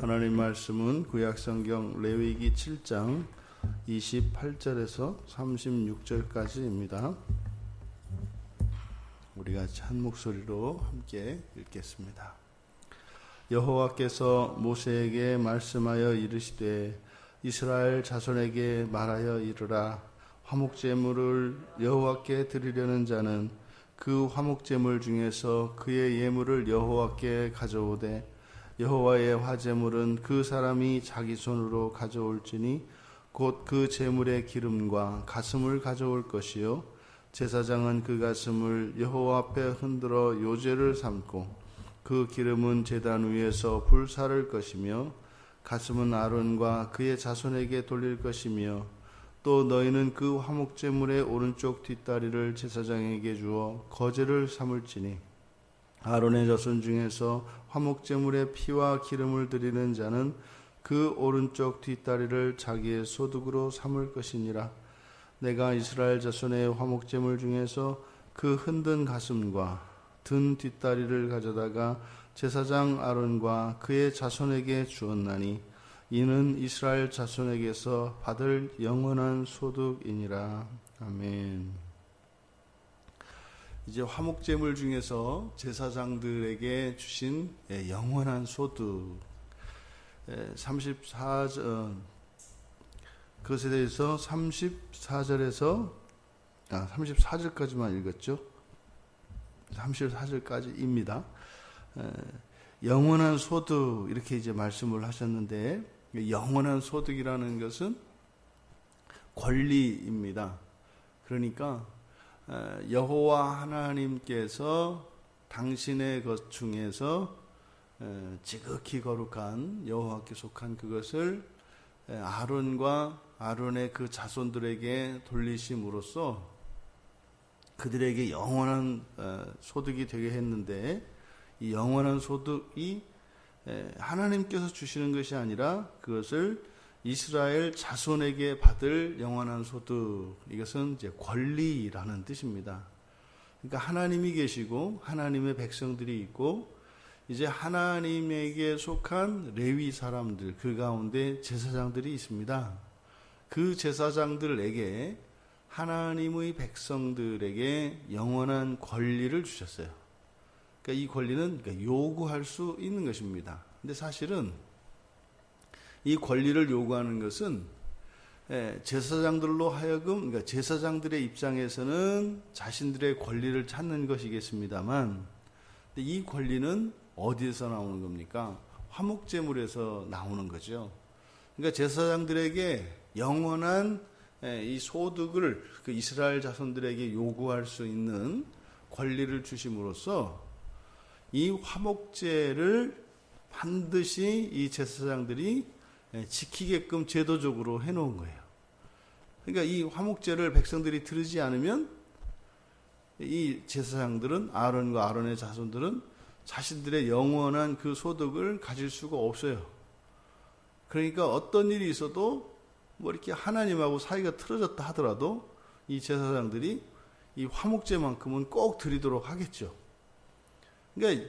하나님 말씀은 구약성경 레위기 7장 28절에서 36절까지입니다. 우리가 같이 한 목소리로 함께 읽겠습니다. 여호와께서 모세에게 말씀하여 이르시되 이스라엘 자손에게 말하여 이르라. 화목제물을 여호와께 드리려는 자는 그 화목제물 중에서 그의 예물을 여호와께 가져오되 여호와의 화제물은 그 사람이 자기 손으로 가져올지니 곧 그 제물의 기름과 가슴을 가져올 것이요 제사장은 그 가슴을 여호와 앞에 흔들어 요제를 삼고 그 기름은 제단 위에서 불사를 것이며 가슴은 아론과 그의 자손에게 돌릴 것이며 또 너희는 그 화목제물의 오른쪽 뒷다리를 제사장에게 주어 거제를 삼을지니 아론의 자손 중에서 화목제물의 피와 기름을 드리는 자는 그 오른쪽 뒷다리를 자기의 소득으로 삼을 것이니라. 내가 이스라엘 자손의 화목제물 중에서 그 흔든 가슴과 든 뒷다리를 가져다가 제사장 아론과 그의 자손에게 주었나니 이는 이스라엘 자손에게서 받을 영원한 소득이니라. 아멘. 이제 화목제물 중에서 제사장들에게 주신 영원한 소득 34절 그것에 대해서 34절에서 34절까지만 읽었죠. 34절까지입니다. 영원한 소득 이렇게 이제 말씀을 하셨는데 영원한 소득이라는 것은 권리입니다. 그러니까 여호와 하나님께서 당신의 것 중에서 지극히 거룩한 여호와께 속한 그것을 아론과 아론의 그 자손들에게 돌리심으로써 그들에게 영원한 소득이 되게 했는데 이 영원한 소득이 하나님께서 주시는 것이 아니라 그것을 이스라엘 자손에게 받을 영원한 소득, 이것은 이제 권리라는 뜻입니다. 그러니까 하나님이 계시고 하나님의 백성들이 있고 이제 하나님에게 속한 레위 사람들, 그 가운데 제사장들이 있습니다. 그 제사장들에게 하나님의 백성들에게 영원한 권리를 주셨어요. 그러니까 이 권리는 요구할 수 있는 것입니다. 근데 사실은 이 권리를 요구하는 것은 제사장들로 하여금, 그러니까 제사장들의 입장에서는 자신들의 권리를 찾는 것이겠습니다만, 이 권리는 어디에서 나오는 겁니까? 화목제물에서 나오는 거죠. 그러니까 제사장들에게 영원한 이 소득을 그 이스라엘 자손들에게 요구할 수 있는 권리를 주심으로써 이 화목제를 반드시 이 제사장들이 지키게끔 제도적으로 해놓은 거예요. 그러니까 이 화목제를 백성들이 드리지 않으면 이 제사장들은 아론과 아론의 자손들은 자신들의 영원한 그 소득을 가질 수가 없어요. 그러니까 어떤 일이 있어도 뭐 이렇게 하나님하고 사이가 틀어졌다 하더라도 이 제사장들이 이 화목제만큼은 꼭 드리도록 하겠죠. 그러니까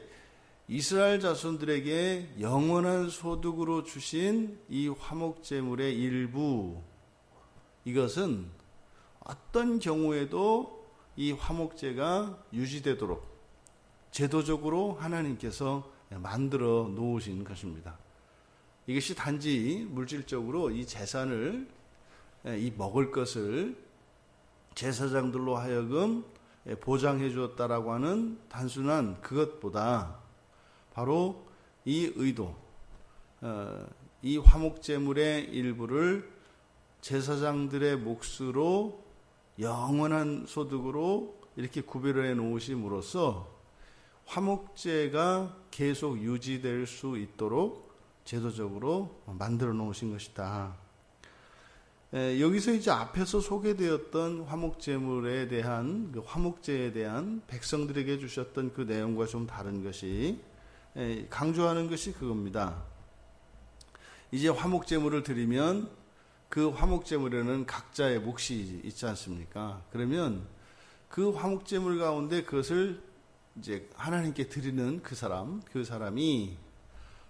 이스라엘 자손들에게 영원한 소득으로 주신 이 화목제물의 일부, 이것은 어떤 경우에도 이 화목제가 유지되도록 제도적으로 하나님께서 만들어 놓으신 것입니다. 이것이 단지 물질적으로 이 재산을, 이 먹을 것을 제사장들로 하여금 보장해 주었다라고 하는 단순한 그것보다 바로 이 의도, 이 화목제물의 일부를 제사장들의 몫으로 영원한 소득으로 이렇게 구별해 놓으심으로써 화목제가 계속 유지될 수 있도록 제도적으로 만들어 놓으신 것이다. 여기서 이제 앞에서 소개되었던 화목제물에 대한, 그 화목제에 대한 백성들에게 주셨던 그 내용과 좀 다른 것이, 강조하는 것이 그겁니다. 이제 화목제물을 드리면 그 화목제물에는 각자의 몫이 있지 않습니까? 그러면 그 화목제물 가운데 그것을 이제 하나님께 드리는 그 사람이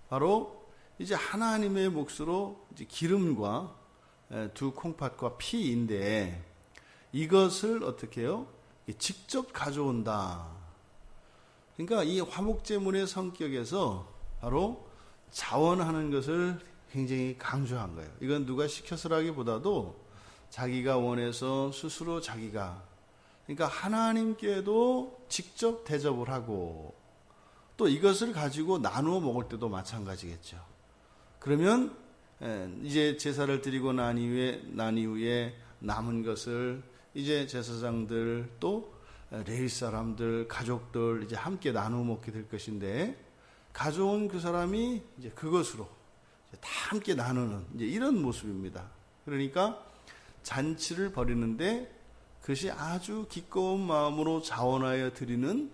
바로 이제 하나님의 몫으로 이제 기름과 두 콩팥과 피인데 이것을 어떻게 해요? 직접 가져온다. 그러니까 이 화목제물의 성격에서 바로 자원하는 것을 굉장히 강조한 거예요. 이건 누가 시켜서라기보다도 자기가 원해서 스스로 자기가, 그러니까 하나님께도 직접 대접을 하고 또 이것을 가지고 나누어 먹을 때도 마찬가지겠죠. 그러면 이제 제사를 드리고 난 이후에 남은 것을 이제 제사장들 또 레위 사람들 가족들 이제 함께 나누어 먹게 될 것인데 가져온 그 사람이 이제 그것으로 이제 다 함께 나누는 이제 이런 모습입니다. 그러니까 잔치를 벌이는데 그것이 아주 기꺼운 마음으로 자원하여 드리는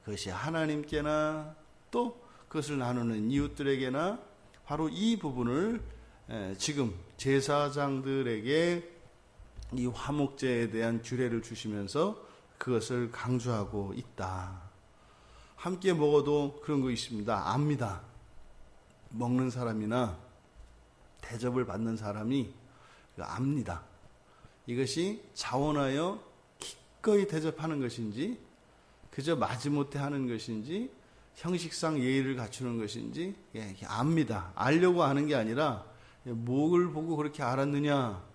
그것이 하나님께나 또 그것을 나누는 이웃들에게나 바로 이 부분을 지금 제사장들에게 이 화목제에 대한 규례를 주시면서 그것을 강조하고 있다. 함께 먹어도 그런 거 있습니다. 압니다. 먹는 사람이나 대접을 받는 사람이 압니다. 이것이 자원하여 기꺼이 대접하는 것인지 그저 마지못해 하는 것인지 형식상 예의를 갖추는 것인지 압니다. 알려고 하는 게 아니라 뭘 보고 그렇게 알았느냐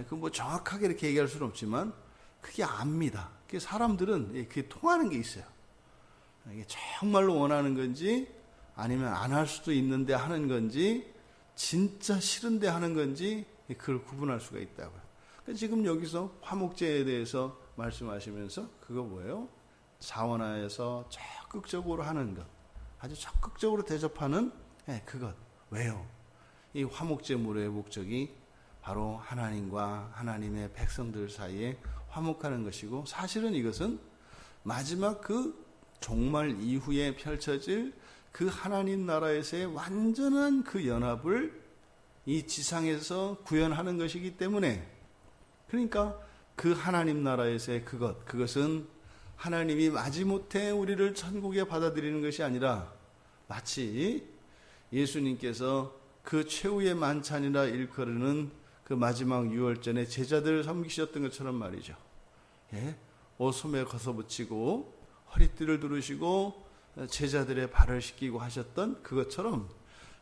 그 뭐 정확하게 이렇게 얘기할 수는 없지만 그게 압니다. 사람들은 그게 통하는 게 있어요. 이게 정말로 원하는 건지 아니면 안 할 수도 있는데 하는 건지 진짜 싫은데 하는 건지 그걸 구분할 수가 있다고요. 지금 여기서 화목제에 대해서 말씀하시면서 그거 뭐예요? 자원하여서 적극적으로 하는 것, 아주 적극적으로 대접하는 그것. 왜요? 이 화목제물의 목적이 바로 하나님과 하나님의 백성들 사이에 화목하는 것이고 사실은 이것은 마지막 그 종말 이후에 펼쳐질 그 하나님 나라에서의 완전한 그 연합을 이 지상에서 구현하는 것이기 때문에 그러니까 그 하나님 나라에서의 그것은 하나님이 마지못해 우리를 천국에 받아들이는 것이 아니라 마치 예수님께서 그 최후의 만찬이라 일컬는 그 마지막 유월전에 제자들을 섬기셨던 것처럼 말이죠. 옷소매 걷어붙이고 허리띠를 두르시고 제자들의 발을 씻기고 하셨던 그것처럼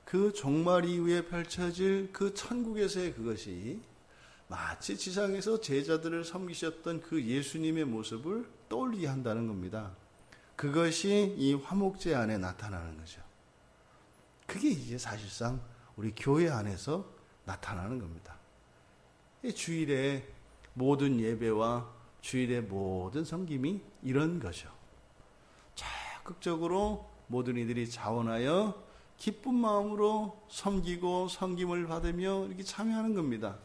그 종말 이후에 펼쳐질 그 천국에서의 그것이 마치 지상에서 제자들을 섬기셨던 그 예수님의 모습을 떠올리게 한다는 겁니다. 그것이 이 화목제 안에 나타나는 거죠. 그게 이제 사실상 우리 교회 안에서 나타나는 겁니다. 주일의 모든 예배와 주일의 모든 섬김이 이런 거죠. 적극적으로 모든 이들이 자원하여 기쁜 마음으로 섬기고 섬김을 받으며 이렇게 참여하는 겁니다.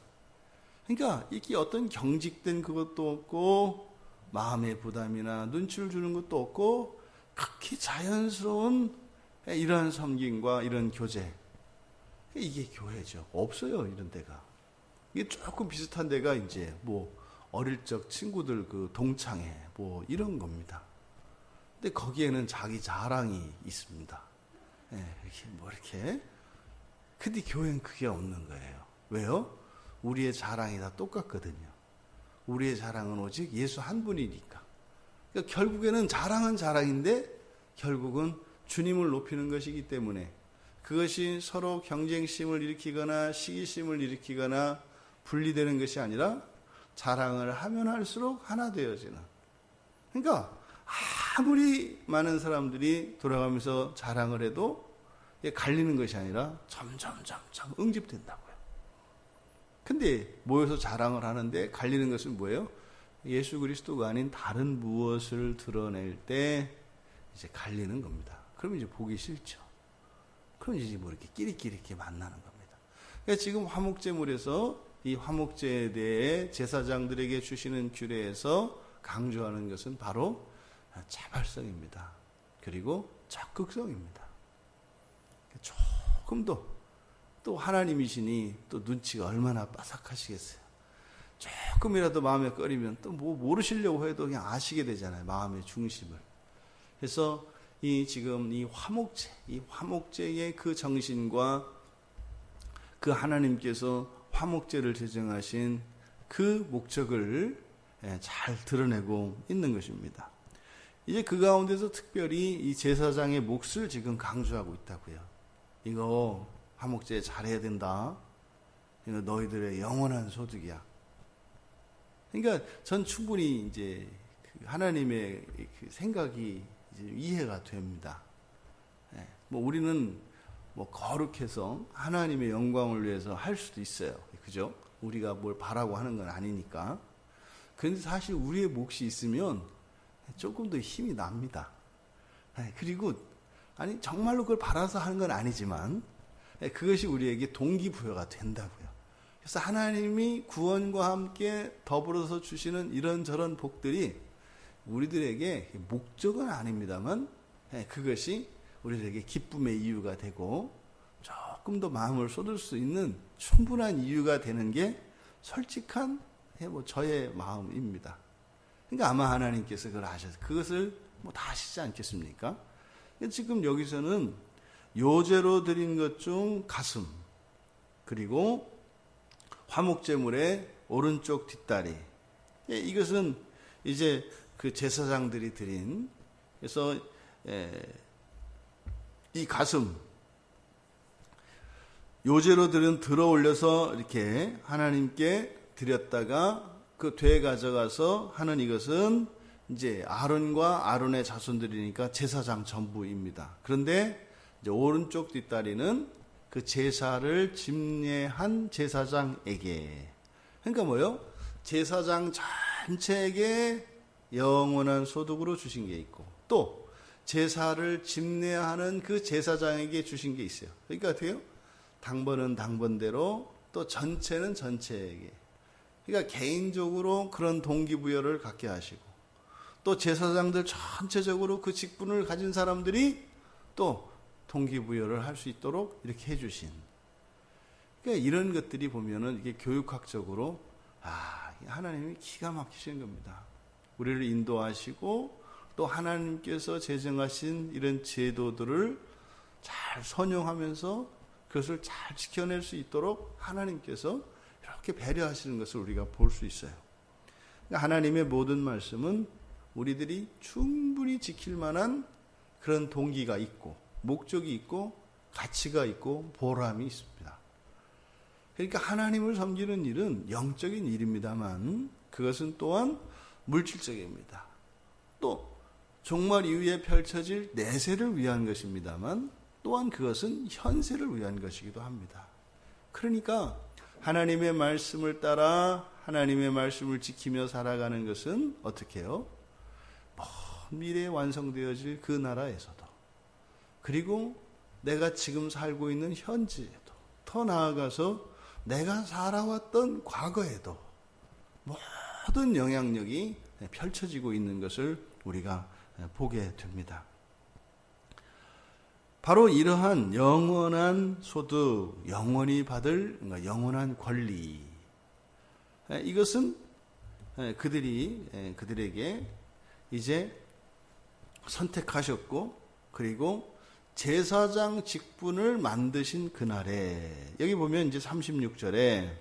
그러니까 이게 어떤 경직된 그것도 없고 마음의 부담이나 눈치를 주는 것도 없고 극히 자연스러운 이러한 섬김과 이런 교제. 이게 교회죠. 없어요, 이런 데가. 이게 조금 비슷한 데가 이제 뭐 어릴 적 친구들 그 동창회 뭐 이런 겁니다. 근데 거기에는 자기 자랑이 있습니다. 이렇게 뭐 이렇게. 근데 교회는 그게 없는 거예요. 왜요? 우리의 자랑이 다 똑같거든요. 우리의 자랑은 오직 예수 한 분이니까. 그러니까 결국에는 자랑은 자랑인데 결국은 주님을 높이는 것이기 때문에 그것이 서로 경쟁심을 일으키거나 시기심을 일으키거나 분리되는 것이 아니라 자랑을 하면 할수록 하나 되어지는. 그러니까 아무리 많은 사람들이 돌아가면서 자랑을 해도 갈리는 것이 아니라 점점 응집된다고요. 근데 모여서 자랑을 하는데 갈리는 것은 뭐예요? 예수 그리스도가 아닌 다른 무엇을 드러낼 때 이제 갈리는 겁니다. 그러면 이제 보기 싫죠. 그럼 이제 뭐 이렇게 끼리끼리 이렇게 만나는 겁니다. 그러니까 지금 화목제물에서 이 화목제에 대해 제사장들에게 주시는 규례에서 강조하는 것은 바로 자발성입니다. 그리고 적극성입니다. 조금 또 하나님이시니 또 눈치가 얼마나 빠삭하시겠어요. 조금이라도 마음에 꺼리면 또 뭐 모르시려고 해도 그냥 아시게 되잖아요. 마음의 중심을. 그래서 지금 이 화목제의 그 정신과 그 하나님께서 화목제를 제정하신 그 목적을 잘 드러내고 있는 것입니다. 이제 그 가운데서 특별히 이 제사장의 몫을 지금 강조하고 있다고요. 이거 화목제 잘해야 된다. 이거 너희들의 영원한 소득이야. 그러니까 전 충분히 이제 하나님의 그 생각이 이제 이해가 됩니다. 뭐 우리는 뭐 거룩해서 하나님의 영광을 위해서 할 수도 있어요. 그죠? 우리가 뭘 바라고 하는 건 아니니까. 그런데 사실 우리의 몫이 있으면 조금 더 힘이 납니다. 그리고 정말로 그걸 바라서 하는 건 아니지만 그것이 우리에게 동기부여가 된다고요. 그래서 하나님이 구원과 함께 더불어서 주시는 이런저런 복들이 우리들에게 목적은 아닙니다만 그것이 우리들에게 기쁨의 이유가 되고 조금 더 마음을 쏟을 수 있는 충분한 이유가 되는 게 솔직한 저의 마음입니다. 그러니까 아마 하나님께서 그걸 아셔서 그것을 다 하시지 않겠습니까? 지금 여기서는 요제로 드린 것 중 가슴, 그리고 화목제물의 오른쪽 뒷다리, 이것은 이제 그 제사장들이 드린, 그래서 이 가슴 요제로 들어 올려서 이렇게 하나님께 드렸다가 그 되에 가져가서 하는 이것은 이제 아론과 아론의 자손들이니까 제사장 전부입니다. 그런데 이제 오른쪽 뒷다리는 그 제사를 집례한 제사장에게, 그러니까 뭐요? 제사장 전체에게 영원한 소득으로 주신 게 있고, 또 제사를 집례하는 그 제사장에게 주신 게 있어요. 그러니까 어때요? 당번은 당번대로, 또 전체는 전체에게. 그러니까 개인적으로 그런 동기부여를 갖게 하시고, 또 제사장들 전체적으로 그 직분을 가진 사람들이 또 동기부여를 할 수 있도록 이렇게 해주신. 그러니까 이런 것들이 보면은 이게 교육학적으로 하나님이 기가 막히신 겁니다. 우리를 인도하시고 또 하나님께서 제정하신 이런 제도들을 잘 선용하면서 그것을 잘 지켜낼 수 있도록 하나님께서 이렇게 배려하시는 것을 우리가 볼 수 있어요. 그러니까 하나님의 모든 말씀은 우리들이 충분히 지킬 만한 그런 동기가 있고 목적이 있고 가치가 있고 보람이 있습니다. 그러니까 하나님을 섬기는 일은 영적인 일입니다만 그것은 또한 물질적입니다. 또 종말 이후에 펼쳐질 내세를 위한 것입니다만 또한 그것은 현세를 위한 것이기도 합니다. 그러니까 하나님의 말씀을 따라 하나님의 말씀을 지키며 살아가는 것은 어떻게 해요? 먼 미래에 완성되어질 그 나라에서도, 그리고 내가 지금 살고 있는 현지에도, 더 나아가서 내가 살아왔던 과거에도 모든 영향력이 펼쳐지고 있는 것을 우리가 보게 됩니다. 바로 이러한 영원한 소득, 영원히 받을 영원한 권리, 이것은 그들에게 이제 선택하셨고, 그리고 제사장 직분을 만드신 그날에, 여기 보면 이제 36절에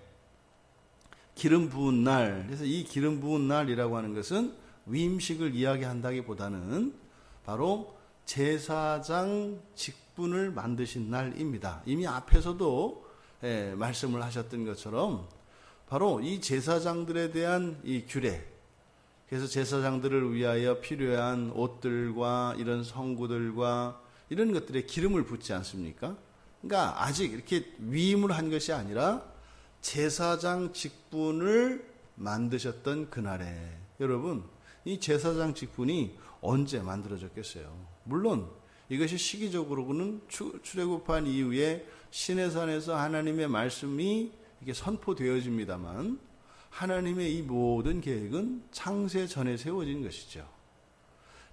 기름 부은 날, 그래서 이 기름 부은 날이라고 하는 것은 위임식을 이야기한다기보다는 바로 제사장 직분을 만드신 날입니다. 이미 앞에서도 말씀을 하셨던 것처럼 바로 이 제사장들에 대한 이 규례, 그래서 제사장들을 위하여 필요한 옷들과 이런 성구들과 이런 것들에 기름을 붓지 않습니까? 그러니까 아직 이렇게 위임을 한 것이 아니라 제사장 직분을 만드셨던 그날에, 여러분, 이 제사장 직분이 언제 만들어졌겠어요? 물론 이것이 시기적으로는 출애굽한 이후에 시내산에서 하나님의 말씀이 이게 선포되어집니다만 하나님의 이 모든 계획은 창세 전에 세워진 것이죠.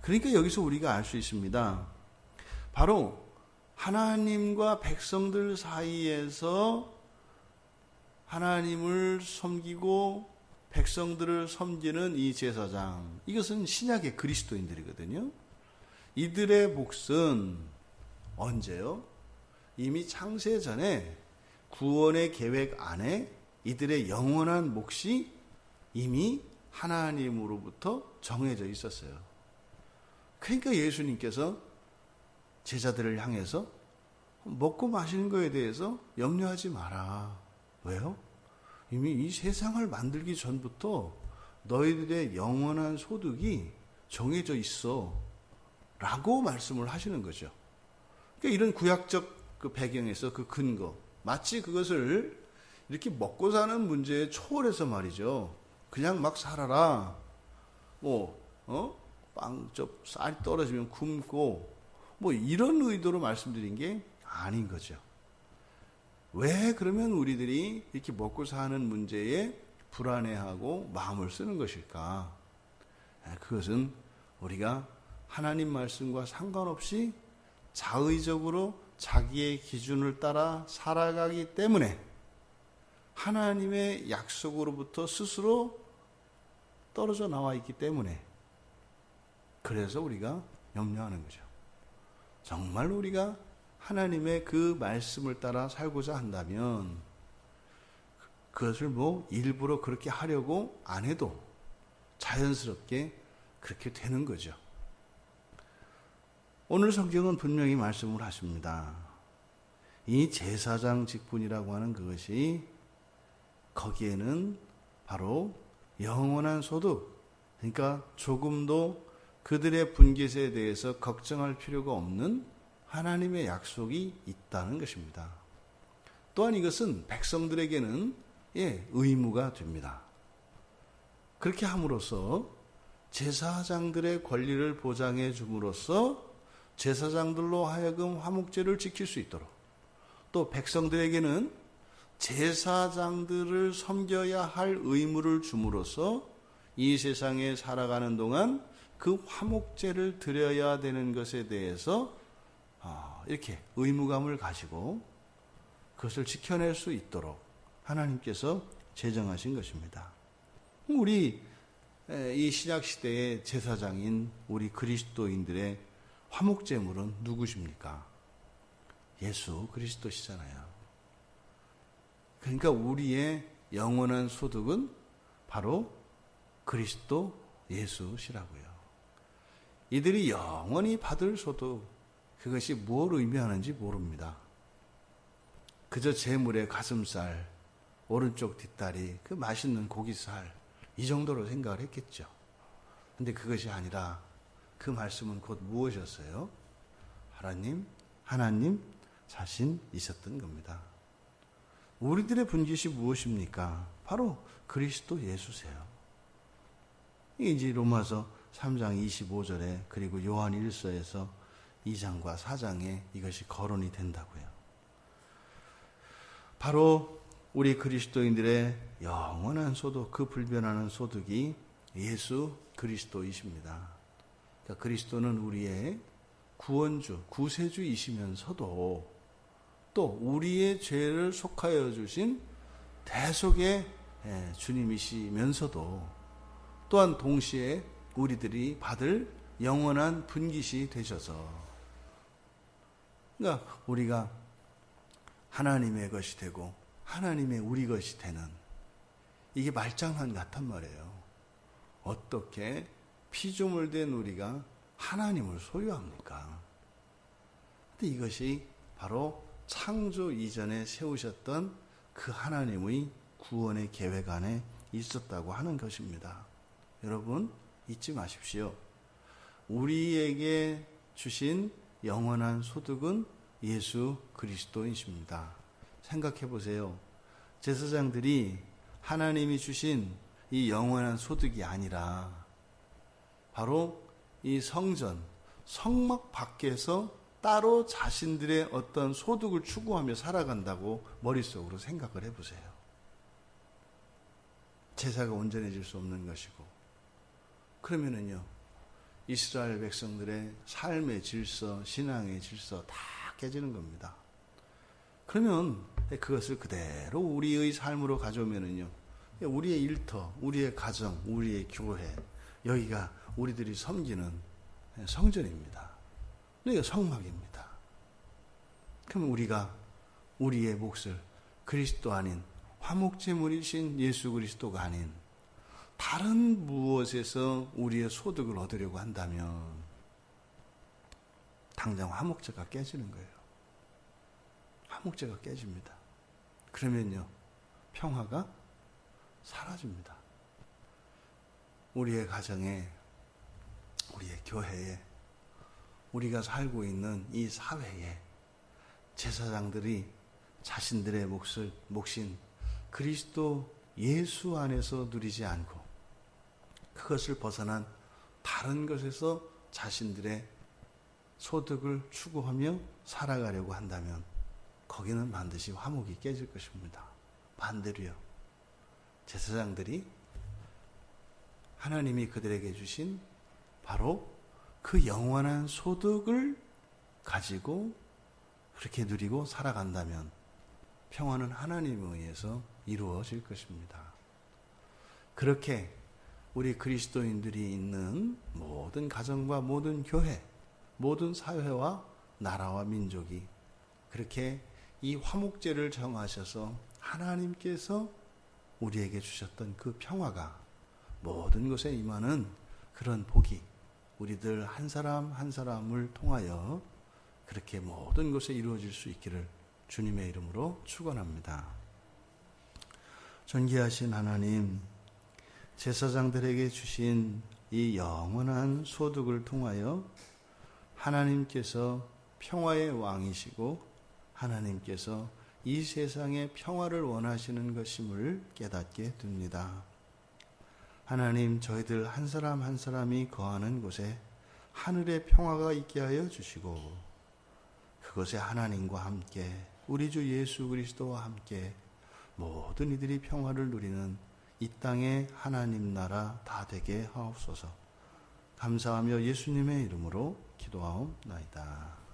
그러니까 여기서 우리가 알 수 있습니다. 바로 하나님과 백성들 사이에서 하나님을 섬기고 백성들을 섬기는 이 제사장, 이것은 신약의 그리스도인들이거든요. 이들의 몫은 언제요? 이미 창세 전에 구원의 계획 안에 이들의 영원한 몫이 이미 하나님으로부터 정해져 있었어요. 그러니까 예수님께서 제자들을 향해서 먹고 마시는 거에 대해서 염려하지 마라. 왜요? 이미 이 세상을 만들기 전부터 너희들의 영원한 소득이 정해져 있어 라고 말씀을 하시는 거죠. 그러니까 이런 구약적 그 배경에서 그 근거, 마치 그것을 이렇게 먹고 사는 문제에 초월해서 말이죠. 그냥 막 살아라. 쌀이 떨어지면 굶고 이런 의도로 말씀드린 게 아닌 거죠. 왜 그러면 우리들이 이렇게 먹고 사는 문제에 불안해하고 마음을 쓰는 것일까? 그것은 우리가 하나님 말씀과 상관없이 자의적으로 자기의 기준을 따라 살아가기 때문에 하나님의 약속으로부터 스스로 떨어져 나와 있기 때문에 그래서 우리가 염려하는 거죠. 정말 우리가 하나님의 그 말씀을 따라 살고자 한다면 그것을 일부러 그렇게 하려고 안 해도 자연스럽게 그렇게 되는 거죠. 오늘 성경은 분명히 말씀을 하십니다. 이 제사장 직분이라고 하는 그것이 거기에는 바로 영원한 소득, 그러니까 조금도 그들의 분깃에 대해서 걱정할 필요가 없는 하나님의 약속이 있다는 것입니다. 또한 이것은 백성들에게는 의무가 됩니다. 그렇게 함으로써 제사장들의 권리를 보장해 줌으로써 제사장들로 하여금 화목제를 지킬 수 있도록, 또 백성들에게는 제사장들을 섬겨야 할 의무를 줌으로써 이 세상에 살아가는 동안 그 화목제를 드려야 되는 것에 대해서 이렇게 의무감을 가지고 그것을 지켜낼 수 있도록 하나님께서 제정하신 것입니다. 우리 이 신약시대의 제사장인 우리 그리스도인들의 화목제물은 누구십니까? 예수 그리스도시잖아요. 그러니까 우리의 영원한 소득은 바로 그리스도 예수시라고요. 이들이 영원히 받을 소득, 그것이 뭘 의미하는지 모릅니다. 그저 제물의 가슴살, 오른쪽 뒷다리, 그 맛있는 고기살, 이 정도로 생각을 했겠죠. 근데 그것이 아니라 그 말씀은 곧 무엇이었어요? 하나님 자신이셨던 겁니다. 우리들의 분깃이 무엇입니까? 바로 그리스도 예수세요. 이게 이제 로마서 3장 25절에 그리고 요한 1서에서 2장과 4장에 이것이 거론이 된다고요. 바로 우리 그리스도인들의 영원한 소득, 그 불변하는 소득이 예수 그리스도이십니다. 그러니까 그리스도는 우리의 구원주, 구세주이시면서도 또 우리의 죄를 속하여 주신 대속의 주님이시면서도 또한 동시에 우리들이 받을 영원한 분깃이 되셔서, 그러니까 우리가 하나님의 것이 되고 하나님의 우리 것이 되는, 이게 말장난 같단 말이에요. 어떻게 피조물 된 우리가 하나님을 소유합니까? 근데 이것이 바로 창조 이전에 세우셨던 그 하나님의 구원의 계획 안에 있었다고 하는 것입니다. 여러분 잊지 마십시오. 우리에게 주신 영원한 소득은 예수 그리스도이십니다. 생각해 보세요. 제사장들이 하나님이 주신 이 영원한 소득이 아니라 바로 이 성전, 성막 밖에서 따로 자신들의 어떤 소득을 추구하며 살아간다고 머릿속으로 생각을 해보세요. 제사가 온전해질 수 없는 것이고, 그러면은요, 이스라엘 백성들의 삶의 질서, 신앙의 질서 다 깨지는 겁니다. 그러면 그것을 그대로 우리의 삶으로 가져오면은요, 우리의 일터, 우리의 가정, 우리의 교회, 여기가 우리들이 섬기는 성전입니다. 이게 성막입니다. 그럼 우리가 우리의 몫을 그리스도 아닌 화목제물이신 예수 그리스도가 아닌 다른 무엇에서 우리의 소득을 얻으려고 한다면 당장 화목제가 깨지는 거예요. 화목제가 깨집니다. 그러면요, 평화가 사라집니다. 우리의 가정에, 우리의 교회에, 우리가 살고 있는 이 사회에 제사장들이 자신들의 몫인 그리스도 예수 안에서 누리지 않고 그것을 벗어난 다른 것에서 자신들의 소득을 추구하며 살아가려고 한다면 거기는 반드시 화목이 깨질 것입니다. 반대로요, 제사장들이 하나님이 그들에게 주신 바로 그 영원한 소득을 가지고 그렇게 누리고 살아간다면 평화는 하나님에 의해서 이루어질 것입니다. 그렇게 우리 그리스도인들이 있는 모든 가정과 모든 교회, 모든 사회와 나라와 민족이 그렇게 이 화목제를 정하셔서 하나님께서 우리에게 주셨던 그 평화가 모든 것에 임하는 그런 복이 우리들 한 사람 한 사람을 통하여 그렇게 모든 것에 이루어질 수 있기를 주님의 이름으로 축원합니다. 존귀하신 하나님, 제사장들에게 주신 이 영원한 소득을 통하여 하나님께서 평화의 왕이시고 하나님께서 이 세상의 평화를 원하시는 것임을 깨닫게 됩니다. 하나님, 저희들 한 사람 한 사람이 거하는 곳에 하늘의 평화가 있게 하여 주시고 그것에 하나님과 함께 우리 주 예수 그리스도와 함께 모든 이들이 평화를 누리는 이 땅의 하나님 나라 다 되게 하옵소서. 감사하며 예수님의 이름으로 기도하옵나이다.